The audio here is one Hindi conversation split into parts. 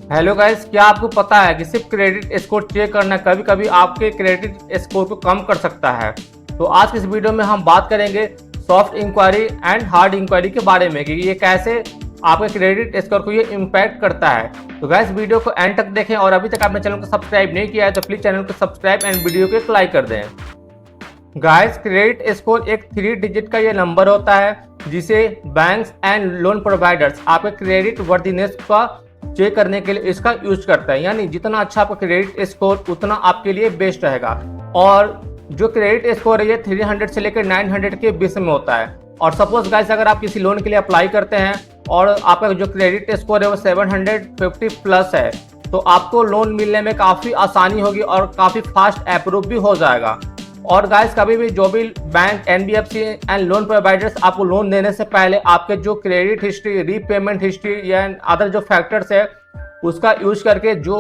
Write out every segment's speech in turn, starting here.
हेलो गाइस, क्या आपको पता है कि सिर्फ क्रेडिट स्कोर चेक करना कभी कभी आपके क्रेडिट स्कोर को कम कर सकता है। तो आज की इस वीडियो में हम बात करेंगे soft inquiry and hard inquiry के बारे में कि ये कैसे आपके क्रेडिट स्कोर को ये इम्पैक्ट करता है। तो गाइस वीडियो को एंड तक देखें और अभी तक आपने चैनल को सब्सक्राइब नहीं किया है तो प्लीज चैनल को सब्सक्राइब एंड वीडियो को एक लाइक कर दें। गाइस, क्रेडिट स्कोर एक 3 डिजिट का ये नंबर होता है जिसे बैंक्स एंड लोन प्रोवाइडर्स आपके क्रेडिट वर्दीनेस का चेक करने के लिए इसका यूज करता है। यानी जितना अच्छा आपका क्रेडिट स्कोर उतना आपके लिए बेस्ट रहेगा। और जो क्रेडिट स्कोर है ये 300 से लेकर 900 के बीच में होता है। और सपोज गाइस, अगर आप किसी लोन के लिए अप्लाई करते हैं और आपका जो क्रेडिट स्कोर है वो 750 प्लस है तो आपको लोन मिलने में काफ़ी आसानी होगी और काफ़ी फास्ट अप्रूव भी हो जाएगा। और गाइस, कभी भी जो भी bank, NBFC and loan providers आपको लोन देने से पहले आपके जो क्रेडिट हिस्ट्री, रीपेमेंट हिस्ट्री या अदर जो फैक्टर्स है उसका यूज करके जो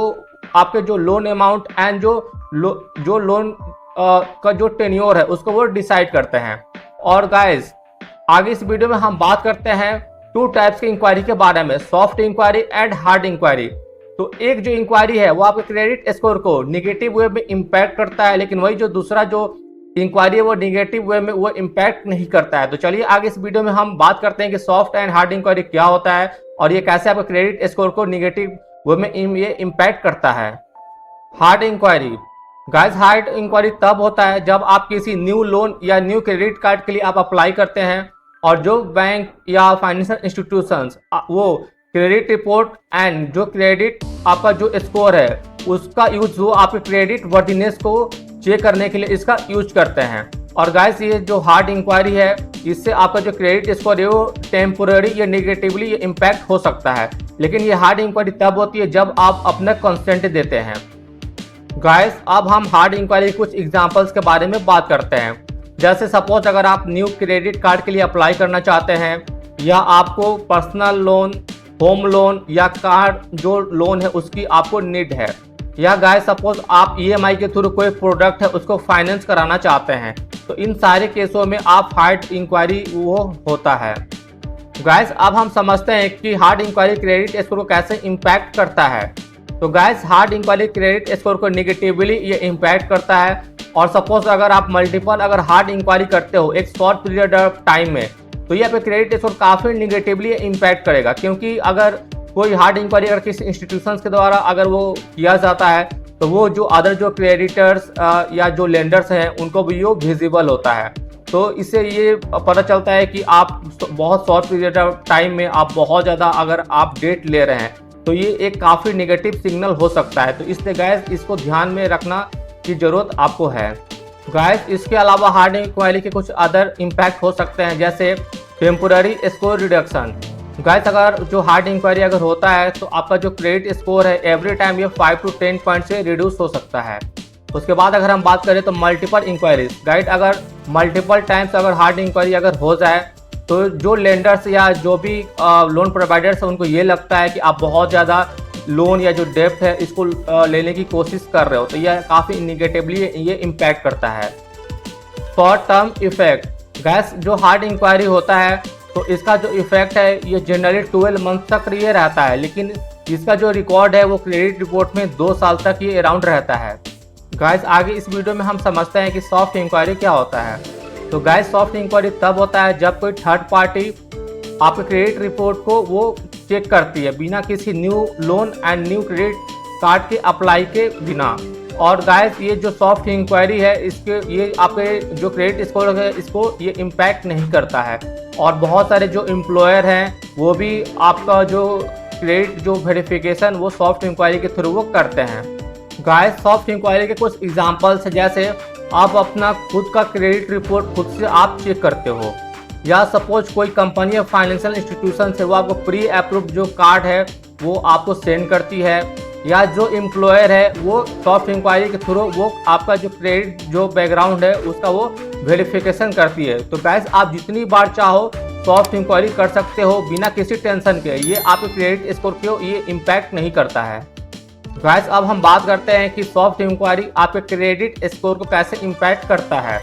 आपके जो लोन अमाउंट एंड जो लोन का जो टेन्योर है उसको वो डिसाइड करते हैं। और गाइस, आगे इस वीडियो में हम बात करते हैं 2 टाइप्स की इंक्वायरी के बारे में, soft inquiry and hard inquiry. तो एक जो इंक्वायरी है वो आपके क्रेडिट स्कोर को निगेटिव वे में इम्पैक्ट करता है, लेकिन वही जो दूसरा जो इंक्वायरी है वो निगेटिव वे में वो इम्पैक्ट नहीं करता है। तो चलिए आगे इस वीडियो में हम बात करते हैं कि सॉफ्ट एंड हार्ड इंक्वायरी क्या होता है और ये कैसे आपके क्रेडिट स्कोर को निगेटिव वे में ये इम्पैक्ट करता है। Hard inquiry guys, hard inquiry तब होता है जब आप किसी न्यू लोन या न्यू क्रेडिट कार्ड के लिए आप अप्लाई करते हैं और जो बैंक या फाइनेंशियल इंस्टीट्यूशंस वो क्रेडिट रिपोर्ट एंड जो क्रेडिट आपका जो स्कोर है उसका यूज वो आपके क्रेडिट वर्दीनेस को चेक करने के लिए इसका यूज करते हैं। और गाइस, ये जो हार्ड इंक्वायरी है इससे आपका जो क्रेडिट स्कोर है वो टेम्पोररी या निगेटिवली ये इम्पैक्ट हो सकता है, लेकिन ये हार्ड इंक्वायरी तब होती है जब आप अपना कंसेंट देते हैं। गाइस, अब हम हार्ड इंक्वायरी कुछ एग्जांपल्स के बारे में बात करते हैं। जैसे सपोज अगर आप न्यू क्रेडिट कार्ड के लिए अप्लाई करना चाहते हैं या आपको पर्सनल लोन, होम लोन या कार जो लोन है उसकी आपको नीड है, या गाइस सपोज आप ईएमआई के थ्रू कोई प्रोडक्ट है उसको फाइनेंस कराना चाहते हैं, तो इन सारे केसों में आप हार्ड इंक्वायरी वो होता है। गाइस, अब हम समझते हैं कि हार्ड इंक्वायरी क्रेडिट स्कोर को कैसे इम्पैक्ट करता है। तो guys, hard inquiry credit score को निगेटिवली ये इम्पैक्ट करता है। और सपोज अगर आप मल्टीपल हार्ड इंक्वायरी करते हो एक शॉर्ट पीरियड ऑफ टाइम में तो ये आपके क्रेडिट स्कोर काफ़ी निगेटिवली इम्पैक्ट करेगा, क्योंकि अगर कोई हार्ड इंक्वायरी अगर किसी इंस्टीट्यूशंस के द्वारा अगर वो किया जाता है तो वो जो अदर जो क्रेडिटर्स या जो लेंडर्स हैं उनको भी वो विजिबल होता है। तो इससे ये पता चलता है कि आप बहुत शॉर्ट पीरियड ऑफ टाइम में आप बहुत ज़्यादा अगर आप डेट ले रहे हैं तो ये एक काफ़ी निगेटिव सिग्नल हो सकता है। तो इसलिए गैस इसको ध्यान में रखना की ज़रूरत आपको है। गाइस, इसके अलावा हार्ड इंक्वायरी के कुछ अदर इम्पैक्ट हो सकते हैं, जैसे टेम्पोररी स्कोर रिडक्शन। गाइस, अगर जो हार्ड इंक्वायरी अगर होता है तो आपका जो क्रेडिट स्कोर है एवरी टाइम ये 5 to 10 पॉइंट से रिड्यूस हो सकता है। उसके बाद अगर हम बात करें तो मल्टीपल इंक्वायरीज। गाइस, अगर मल्टीपल टाइम्स अगर हार्ड इंक्वायरी अगर हो जाए तो जो लेंडर्स या जो भी लोन प्रोवाइडर्स है उनको ये लगता है कि आप बहुत ज़्यादा लोन या जो डेप्ट है इसको लेने की कोशिश कर रहे हो, तो यह काफ़ी निगेटिवली ये इम्पैक्ट करता है। Short term effect. गैस, जो हार्ड इंक्वायरी होता है तो इसका जो इफेक्ट है ये जनरली 12 मंथ तक ये रहता है, लेकिन इसका जो रिकॉर्ड है वो क्रेडिट रिपोर्ट में 2 साल तक ये अराउंड रहता है। गैस, आगे इस वीडियो में हम समझते हैं कि सॉफ्ट इंक्वायरी क्या होता है। तो गैस, सॉफ्ट इंक्वायरी तब होता है जब कोई थर्ड पार्टी आपके क्रेडिट रिपोर्ट को वो चेक करती है बिना किसी new loan and new credit card के अप्लाई के बिना। और गाइस, ये जो सॉफ्ट इंक्वायरी है इसके ये आपके जो क्रेडिट स्कोर है इसको ये इम्पैक्ट नहीं करता है। और बहुत सारे जो एम्प्लॉयर हैं वो भी आपका जो क्रेडिट जो वेरिफिकेशन वो सॉफ्ट इंक्वायरी के थ्रू वो करते हैं। गाइस, सॉफ्ट इंक्वायरी के कुछ एग्जांपल्स हैं, जैसे आप अपना खुद का क्रेडिट रिपोर्ट खुद से आप चेक करते हो, या सपोज कोई कंपनी या फाइनेंशियल इंस्टीट्यूशन से वो आपको प्री अप्रूव जो कार्ड है वो आपको सेंड करती है, या जो एम्प्लॉयर है वो सॉफ्ट इंक्वायरी के थ्रू वो आपका जो क्रेडिट जो बैकग्राउंड है उसका वो वेरिफिकेशन करती है। तो गाइस, आप जितनी बार चाहो सॉफ्ट इंक्वायरी कर सकते हो बिना किसी टेंशन के, ये आपके क्रेडिट स्कोर को ये इम्पैक्ट नहीं करता है। गाइस, अब हम बात करते हैं कि सॉफ्ट इंक्वायरी आपके क्रेडिट स्कोर को कैसे इम्पैक्ट करता है।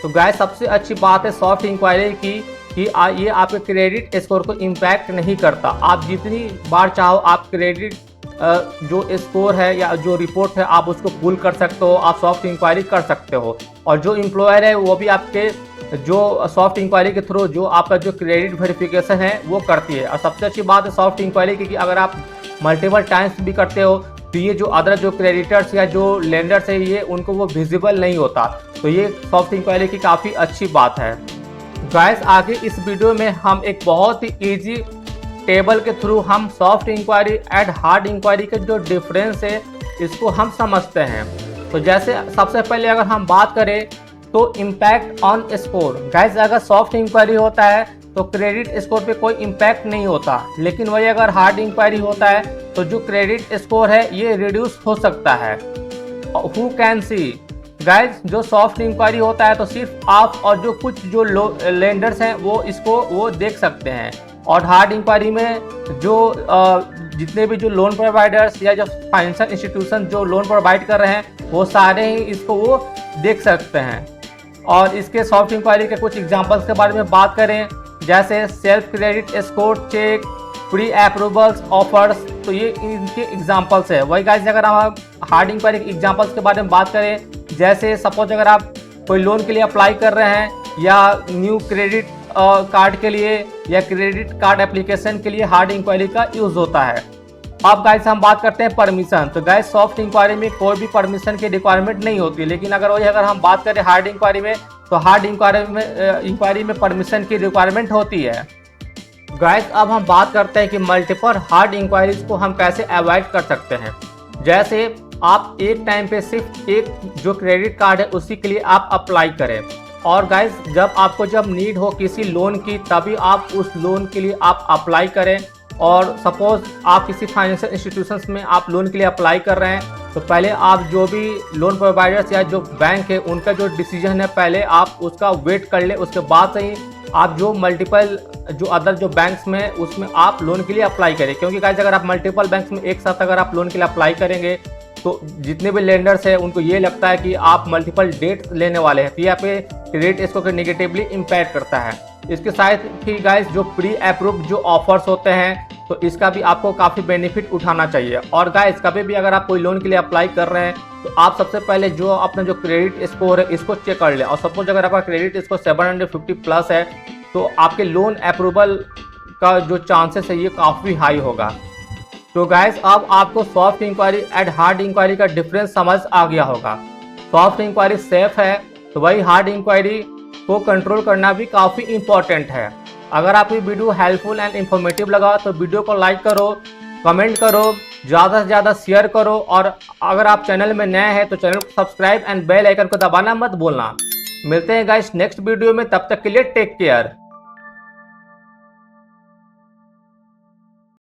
तो गाइस, सबसे अच्छी बात है सॉफ्ट इंक्वायरी की कि ये आपके क्रेडिट स्कोर को इम्पैक्ट नहीं करता। आप जितनी बार चाहो आप क्रेडिट जो स्कोर है या जो रिपोर्ट है आप उसको पुल कर सकते हो, आप सॉफ्ट इंक्वायरी कर सकते हो। और जो एम्प्लॉयर है वो भी आपके जो सॉफ्ट इंक्वायरी के थ्रू जो आपका जो क्रेडिट वेरिफिकेशन है वो करती है। और सबसे अच्छी बात है सॉफ्ट इंक्वायरी की कि अगर आप मल्टीपल टाइम्स भी करते हो तो ये जो अदर जो क्रेडिटर्स या जो लेंडर्स है ये उनको वो विजिबल नहीं होता। तो ये सॉफ्ट इंक्वायरी की काफ़ी अच्छी बात है। गाइस आगे इस वीडियो में हम एक बहुत ही ईजी टेबल के थ्रू हम soft inquiry and hard inquiry के जो डिफरेंस है इसको हम समझते हैं। तो जैसे सबसे पहले अगर हम बात करें तो इम्पैक्ट ऑन स्कोर। गाइस अगर सॉफ्ट इंक्वायरी होता है तो क्रेडिट स्कोर पे कोई इम्पैक्ट नहीं होता, लेकिन वही अगर हार्ड इंक्वायरी होता है तो जो क्रेडिट स्कोर है ये रिड्यूस हो सकता है। Who can see. गाइस जो सॉफ्ट इंक्वायरी होता है तो सिर्फ आप और जो कुछ जो लेंडर्स हैं वो देख सकते हैं। और हार्ड इंक्वायरी में जो जितने भी जो लोन प्रोवाइडर्स या जो फाइनेंशियल इंस्टीट्यूशन जो लोन प्रोवाइड कर रहे हैं वो सारे ही इसको वो देख सकते हैं। और इसके सॉफ्ट इंक्वायरी के कुछ एग्जांपल्स के बारे में बात करें जैसे self credit score check, pre approvals, offers, तो ये इनके एग्जांपल्स है। वही गाइस अगर हम हार्ड इंक्वायरी के एग्जांपल्स के बारे में बात करें जैसे सपोज अगर आप कोई लोन के लिए अप्लाई कर रहे हैं या न्यू क्रेडिट कार्ड के लिए या क्रेडिट कार्ड एप्लीकेशन के लिए हार्ड इंक्वायरी का यूज होता है। अब गाइस हम बात करते हैं परमिशन। तो गाइस सॉफ्ट इंक्वायरी में कोई भी परमिशन की रिक्वायरमेंट नहीं होती, लेकिन अगर हम बात करें हार्ड इंक्वायरी में तो हार्ड इंक्वायरी में परमिशन की रिक्वायरमेंट होती है। गाइस अब हम बात करते हैं कि मल्टीपल हार्ड इंक्वायरीज को हम कैसे अवॉइड कर सकते हैं। जैसे आप एक टाइम पे सिर्फ एक जो क्रेडिट कार्ड है उसी के लिए आप अप्लाई करें। और गाइस जब नीड हो किसी लोन की तभी आप उस लोन के लिए आप अप्लाई करें। और सपोज आप किसी फाइनेंशियल इंस्टीट्यूशंस में आप लोन के लिए अप्लाई कर रहे हैं तो पहले आप जो भी लोन प्रोवाइडर्स या जो बैंक है उनका जो डिसीजन है पहले आप उसका वेट कर ले, उसके बाद से ही आप जो मल्टीपल जो अदर जो बैंक्स में उसमें आप लोन के लिए अप्लाई करें। क्योंकि गाइस अगर आप मल्टीपल बैंक्स में एक साथ अगर आप लोन के लिए अप्लाई करेंगे तो जितने भी लेंडर्स हैं उनको ये लगता है कि आप मल्टीपल डेट लेने वाले हैं, तो यहाँ पे क्रेडिट स्कोर को नेगेटिवली इम्पैक्ट करता है। इसके साथ ही गाइस जो प्री अप्रूव्ड जो ऑफर्स होते हैं तो इसका भी आपको काफ़ी बेनिफिट उठाना चाहिए। और गाइस कभी भी अगर आप कोई लोन के लिए अप्लाई कर रहे हैं तो आप सबसे पहले जो अपना जो क्रेडिट स्कोर है इसको चेक कर लें। और सपोज अगर आपका क्रेडिट स्कोर 750 प्लस है तो आपके लोन अप्रूवल का जो चांसेस है ये काफ़ी हाई होगा। तो गाइस अब आपको soft inquiry and hard inquiry का डिफरेंस समझ आ गया होगा। सॉफ्ट इंक्वायरी सेफ है तो वही हार्ड इंक्वायरी को कंट्रोल करना भी काफ़ी इम्पोर्टेंट है। अगर आपको वीडियो हेल्पफुल एंड इन्फॉर्मेटिव लगा तो वीडियो को लाइक करो, कमेंट करो, ज़्यादा से ज़्यादा शेयर करो। और अगर आप चैनल में नए हैं तो चैनल को सब्सक्राइब एंड बेल आइकन को दबाना मत भूलना। मिलते हैं गाइस नेक्स्ट वीडियो में, तब तक के लिए टेक केयर।